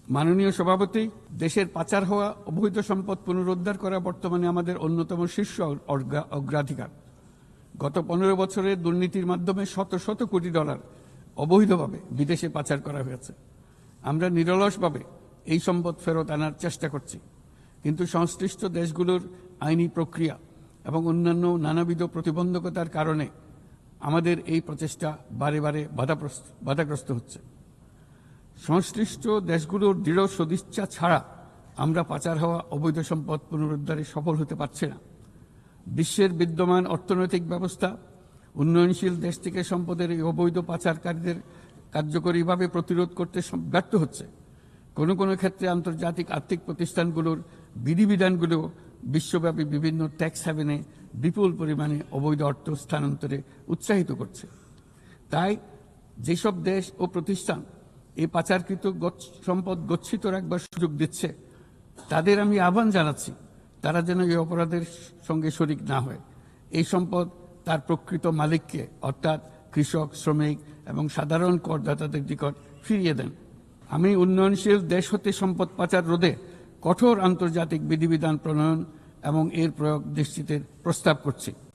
মাননীয় সভাপতি, দেশের পাচার হওয়া অবৈধ সম্পদ পুনরুদ্ধার করা বর্তমানে আমাদের অন্যতম শীর্ষ অগ্রাধিকার। গত 15 বছরে দুর্নীতির মাধ্যমে শত শত কোটি ডলার অবৈধভাবে বিদেশে পাচার করা হয়েছে। আমরা নিরলসভাবে এই সম্পদ ফেরত আনার চেষ্টা করছি, কিন্তু সংশ্লিষ্ট দেশগুলোর আইনি প্রক্রিয়া এবং অন্যান্য নানাবিধ প্রতিবন্ধকতার কারণে আমাদের এই প্রচেষ্টা বারে বারে বাধাগ্রস্ত হচ্ছে। সংশ্লিষ্ট দেশগুলোর দৃঢ় সদিচ্ছা ছাড়া আমরা পাচার হওয়া অবৈধ সম্পদ পুনরুদ্ধারে সফল হতে পারছি না। বিশ্বের বিদ্যমান অর্থনৈতিক ব্যবস্থা উন্নয়নশীল দেশ থেকে সম্পদের এই অবৈধ পাচারকারীদের কার্যকরীভাবে প্রতিরোধ করতে ব্যর্থ হচ্ছে। কোনো কোনো ক্ষেত্রে আন্তর্জাতিক আর্থিক প্রতিষ্ঠানগুলোর বিধিবিধানগুলো বিশ্বব্যাপী বিভিন্ন ট্যাক্স হ্যাভেনে বিপুল পরিমাণে অবৈধ অর্থ স্থানান্তরে উৎসাহিত করছে। তাই যেসব দেশ ও প্রতিষ্ঠান এই পাচারকৃত সম্পদ গচ্ছিত রাখবার সুযোগ দিচ্ছে, তাদের আমি আহ্বান জানাচ্ছি তারা যেন এই অপরাধের সঙ্গে শরিক না হয়। এই সম্পদ তার প্রকৃত মালিককে অর্থাৎ কৃষক, শ্রমিক এবং সাধারণ করদাতাদের নিকট ফিরিয়ে দেন। আমি উন্নয়নশীল দেশ হতে সম্পদ পাচার রোধে কঠোর আন্তর্জাতিক বিধিবিধান প্রণয়ন এবং এর প্রয়োগ নিশ্চিতের প্রস্তাব করছি।